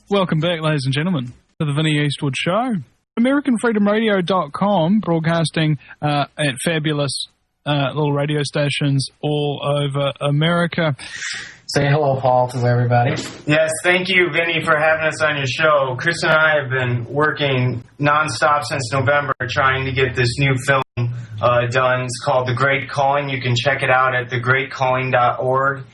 Welcome back, ladies and gentlemen, to the Vinny Eastwood Show. AmericanFreedomRadio.com, broadcasting at fabulous little radio stations all over America. Say hello, Paul, to everybody. Yes, thank you, Vinny, for having us on your show. Chris and I have been working nonstop since November trying to get this new film done. It's called The Great Culling. You can check it out at thegreatculling.org.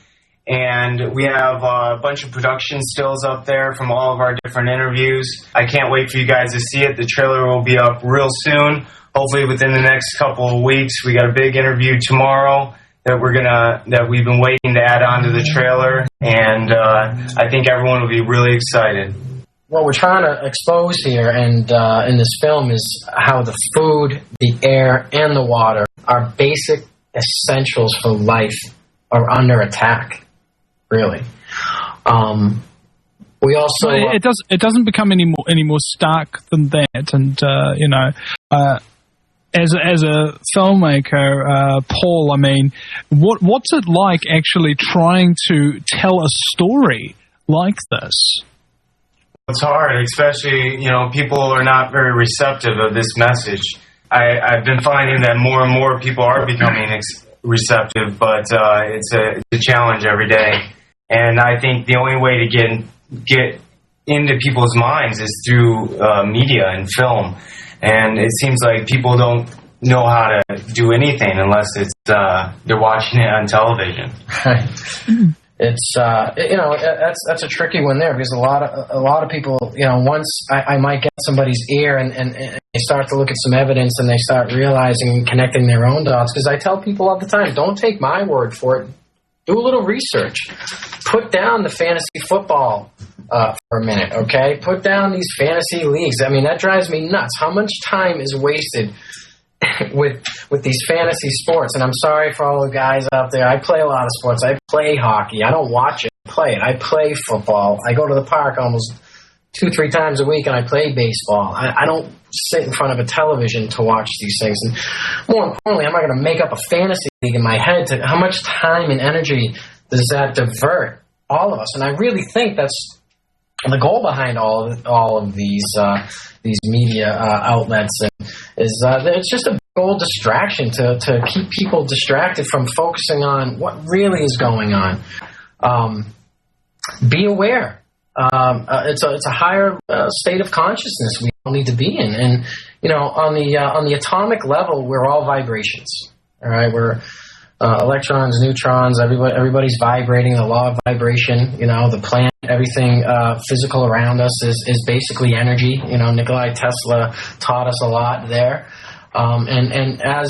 And we have a bunch of production stills up there from all of our different interviews. I can't wait for you guys to see it. The trailer will be up real soon, hopefully within the next couple of weeks. We got a big interview tomorrow that we've been waiting to add on to the trailer, and I think everyone will be really excited. What we're trying to expose here and in this film is how the food, the air, and the water, our basic essentials for life, are under attack. Really. We also it doesn't become any more stark than that, and as a filmmaker, Paul, I mean, what's it like actually trying to tell a story like this? It's hard, especially people are not very receptive of this message. I've been finding that more and more people are becoming receptive, but it's a challenge every day. And I think the only way to get into people's minds is through media and film. And it seems like people don't know how to do anything unless it's they're watching it on television. It's that's a tricky one there, because a lot of people, once I might get somebody's ear and they start to look at some evidence and they start realizing and connecting their own dots. Because I tell people all the time, don't take my word for it. Do a little research. Put down the fantasy football for a minute, okay? Put down these fantasy leagues. I mean, that drives me nuts. How much time is wasted with these fantasy sports? And I'm sorry for all the guys out there. I play a lot of sports. I play hockey. I don't watch it. I play it. I play football. I go to the park almost 2-3 times a week, and I play baseball. I don't sit in front of a television to watch these things. And more importantly, I'm not going to make up a fantasy league in my head. How much time and energy does that divert all of us? And I really think that's the goal behind all of these media outlets. Is it's just a big old distraction to keep people distracted from focusing on what really is going on. Be aware. It's a higher state of consciousness we all need to be in, and on the atomic level, we're all vibrations. All right, we're electrons, neutrons. Everybody's vibrating. The law of vibration. The planet, everything physical around us is basically energy. Nikola Tesla taught us a lot there. And as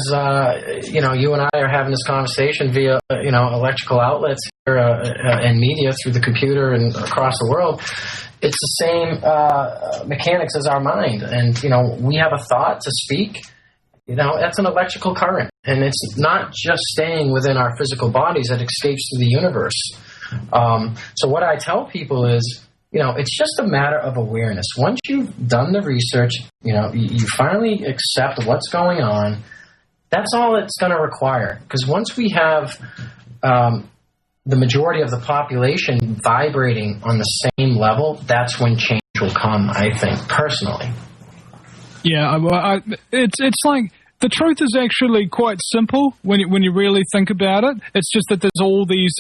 you and I are having this conversation via electrical outlets here and media through the computer and across the world, it's the same mechanics as our mind. And we have a thought to speak. That's an electrical current, and it's not just staying within our physical bodies; it escapes through the universe. So what I tell people is, it's just a matter of awareness. Once you've done the research, you finally accept what's going on. That's all it's going to require. Because once we have the majority of the population vibrating on the same level, that's when change will come, I think, personally. Yeah, it's like the truth is actually quite simple when you really think about it. It's just that there's all these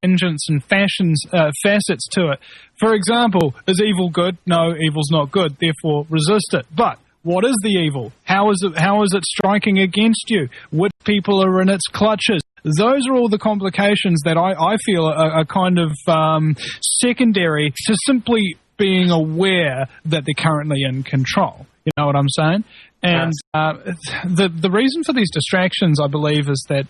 tangents and facets to it. For example, is evil good? No, evil's not good. Therefore, resist it. But what is the evil? How is it striking against you? Which people are in its clutches? Those are all the complications that I feel are kind of secondary to simply being aware that they're currently in control. You know what I'm saying? And the reason for these distractions, I believe, is that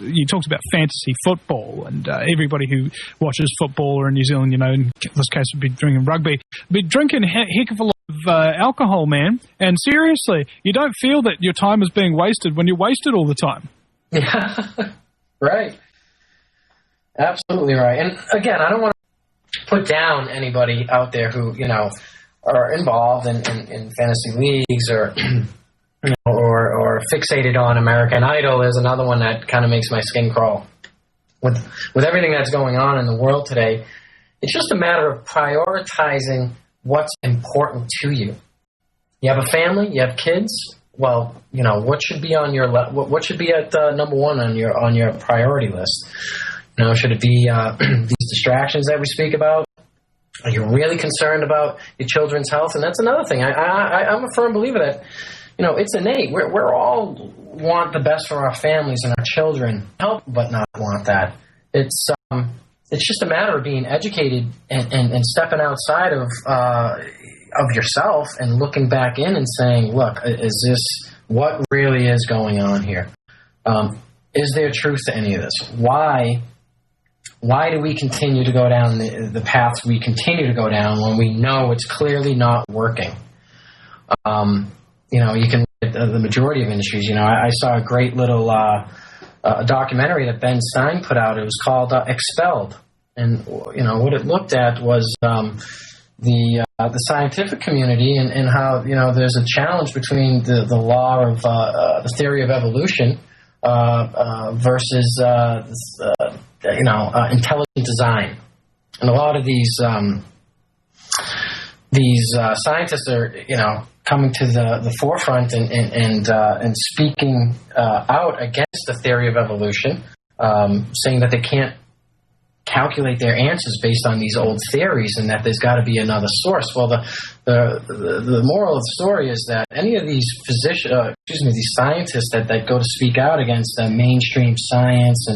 you talked about fantasy football, and everybody who watches football or in New Zealand, in this case would be drinking rugby, be drinking a heck of a lot of alcohol, man. And seriously, you don't feel that your time is being wasted when you're wasted all the time. Yeah, right. Absolutely right. And again, I don't want to put down anybody out there who, are involved in fantasy leagues or or fixated on American Idol is another one that kind of makes my skin crawl. With everything that's going on in the world today, It's just a matter of prioritizing what's important to you. You have a family, you have kids. Well, what should be on your what should be at number one on your priority list? Should it be these distractions that we speak about? Are you really concerned about your children's health? And that's another thing. I'm a firm believer that it's innate. We're all want the best for our families and our children, help but not want that. It's just a matter of being educated and stepping outside of yourself and looking back in and saying, look, is this what really is going on here? Is there truth to any of this? Why do we continue to go down the paths we continue to go down when we know it's clearly not working? You can look at the majority of industries. I saw a great little documentary that Ben Stein put out. It was called Expelled. And, what it looked at was the scientific community and how, there's a challenge between the law of the theory of evolution versus intelligent design. And a lot of these scientists are, coming to the forefront and speaking out against the theory of evolution, saying that they can't calculate their answers based on these old theories and that there's got to be another source. Well, the moral of the story is that any of these these scientists that go to speak out against mainstream science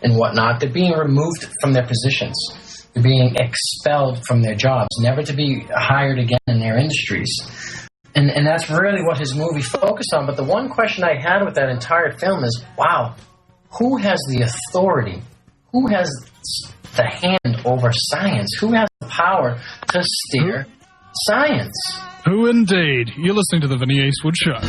and whatnot, they're being removed from their positions. They're being expelled from their jobs, never to be hired again in their industries. And that's really what his movie focused on. But the one question I had with that entire film is, wow, who has the authority? Who has the hand over science? Who has the power to steer science? Who indeed? You're listening to The Vinny Eastwood Show.